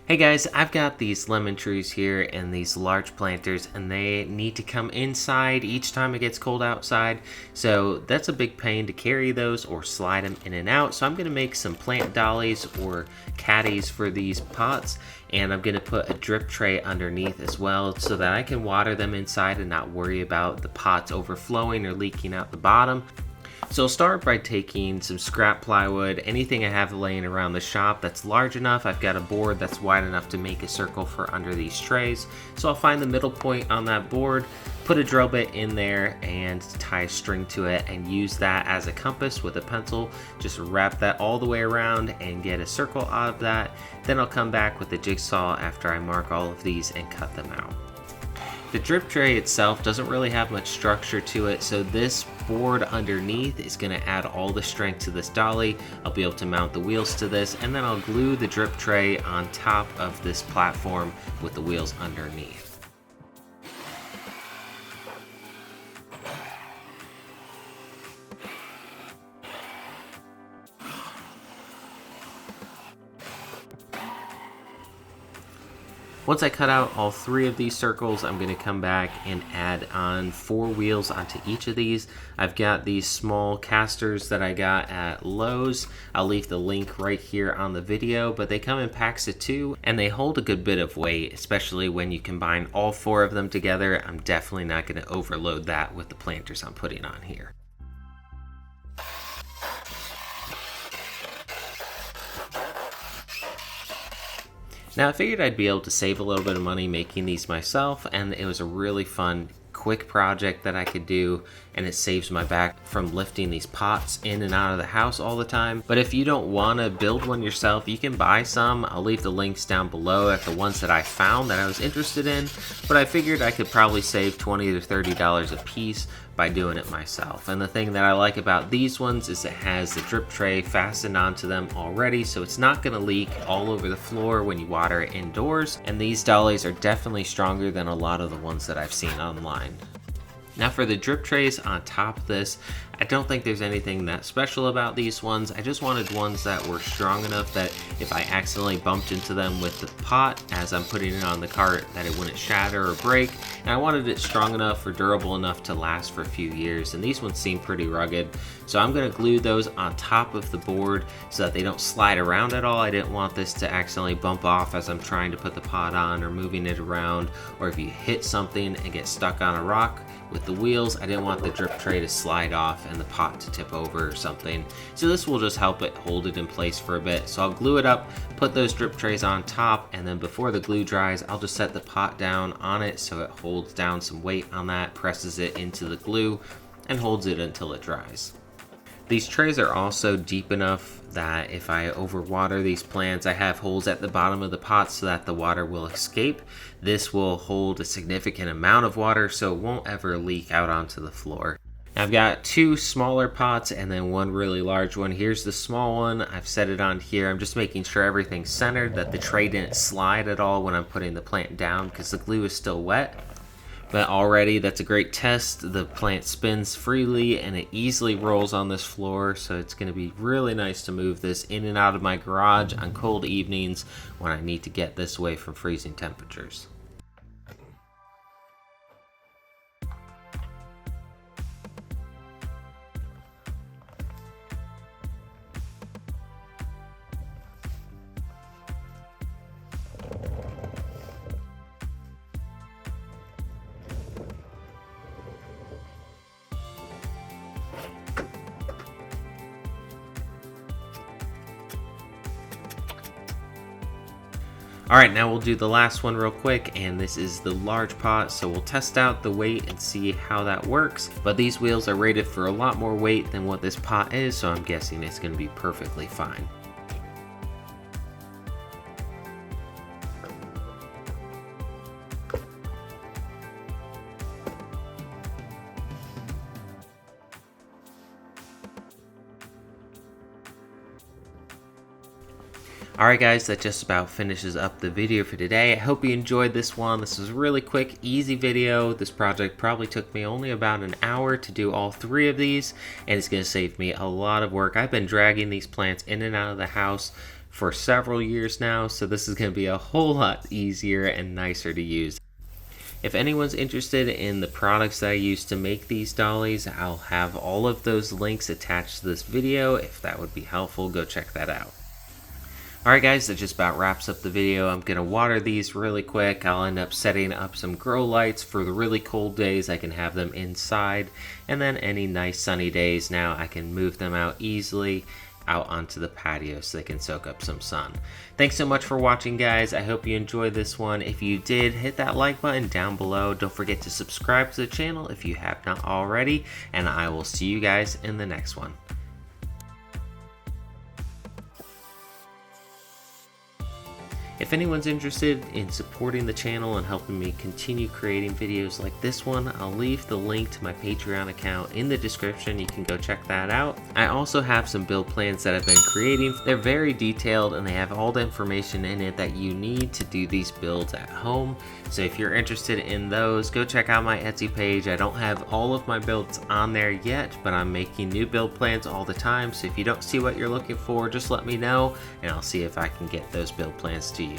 Hey guys, I've got these lemon trees here and these large planters, and they need to come inside each time it gets cold outside. So that's a big pain to carry those or slide them in and out. So I'm going to make some plant dollies or caddies for these pots, and I'm going to put a drip tray underneath as well so that I can water them inside and not worry about the pots overflowing or leaking out the bottom. So I'll start by taking some scrap plywood, anything I have laying around the shop that's large enough. I've got a board that's wide enough to make a circle for under these trays. So I'll find the middle point on that board, put a drill bit in there and tie a string to it and use that as a compass with a pencil. Just wrap that all the way around and get a circle out of that. Then I'll come back with the jigsaw after I mark all of these and cut them out. The drip tray itself doesn't really have much structure to it, so this board underneath is going to add all the strength to this dolly. I'll be able to mount the wheels to this, and then I'll glue the drip tray on top of this platform with the wheels underneath. Once I cut out all 3 of these circles, I'm going to come back and add on 4 wheels onto each of these. I've got these small casters that I got at Lowe's. I'll leave the link right here on the video, but they come in packs of 2 and they hold a good bit of weight, especially when you combine all 4 of them together. I'm definitely not going to overload that with the planters I'm putting on here. Now I figured I'd be able to save a little bit of money making these myself, and it was a really fun, quick project that I could do, and it saves my back from lifting these pots in and out of the house all the time. But if you don't want to build one yourself, you can buy some. I'll leave the links down below at the ones that I found that I was interested in, but I figured I could probably save $20 to $30 a piece by doing it myself. And the thing that I like about these ones is it has the drip tray fastened onto them already, so it's not going to leak all over the floor when you water it indoors. And these dollies are definitely stronger than a lot of the ones that I've seen online. Now for the drip trays on top of this, I don't think there's anything that special about these ones. I just wanted ones that were strong enough that if I accidentally bumped into them with the pot as I'm putting it on the cart, that it wouldn't shatter or break. And I wanted it strong enough or durable enough to last for a few years, and these ones seem pretty rugged. So I'm going to glue those on top of the board so that they don't slide around at all. I didn't want this to accidentally bump off as I'm trying to put the pot on or moving it around, or if you hit something and get stuck on a rock with the wheels, I didn't want the drip tray to slide off and the pot to tip over or something. So this will just help it hold it in place for a bit. So I'll glue it up, put those drip trays on top, and then before the glue dries, I'll just set the pot down on it so it holds down some weight on that, presses it into the glue, and holds it until it dries. These trays are also deep enough that if I overwater these plants, I have holes at the bottom of the pot so that the water will escape. This will hold a significant amount of water so it won't ever leak out onto the floor. Now I've got 2 smaller pots and then 1 really large one. Here's the small one. I've set it on here. I'm just making sure everything's centered, that the tray didn't slide at all when I'm putting the plant down because the glue is still wet. But already that's a great test. The plant spins freely and it easily rolls on this floor, so it's going to be really nice to move this in and out of my garage on cold evenings when I need to get this away from freezing temperatures. Alright, now we'll do the last one real quick, and this is the large pot, so we'll test out the weight and see how that works. But these wheels are rated for a lot more weight than what this pot is, so I'm guessing it's going to be perfectly fine. Alright guys, that just about finishes up the video for today. I hope you enjoyed this one. This was a really quick, easy video. This project probably took me only about an hour to do all 3 of these, and it's going to save me a lot of work. I've been dragging these plants in and out of the house for several years now, so this is going to be a whole lot easier and nicer to use. If anyone's interested in the products that I use to make these dollies, I'll have all of those links attached to this video. If that would be helpful, go check that out. Alright guys, that just about wraps up the video. I'm going to water these really quick. I'll end up setting up some grow lights for the really cold days. I can have them inside, and then any nice sunny days now I can move them out easily out onto the patio so they can soak up some sun. Thanks so much for watching guys. I hope you enjoyed this one. If you did, hit that like button down below. Don't forget to subscribe to the channel if you have not already, and I will see you guys in the next one. If anyone's interested in supporting the channel and helping me continue creating videos like this one, I'll leave the link to my Patreon account in the description. You can go check that out. I also have some build plans that I've been creating. They're very detailed and they have all the information in it that you need to do these builds at home. So if you're interested in those, go check out my Etsy page. I don't have all of my builds on there yet, but I'm making new build plans all the time. So if you don't see what you're looking for, just let me know and I'll see if I can get those build plans to you.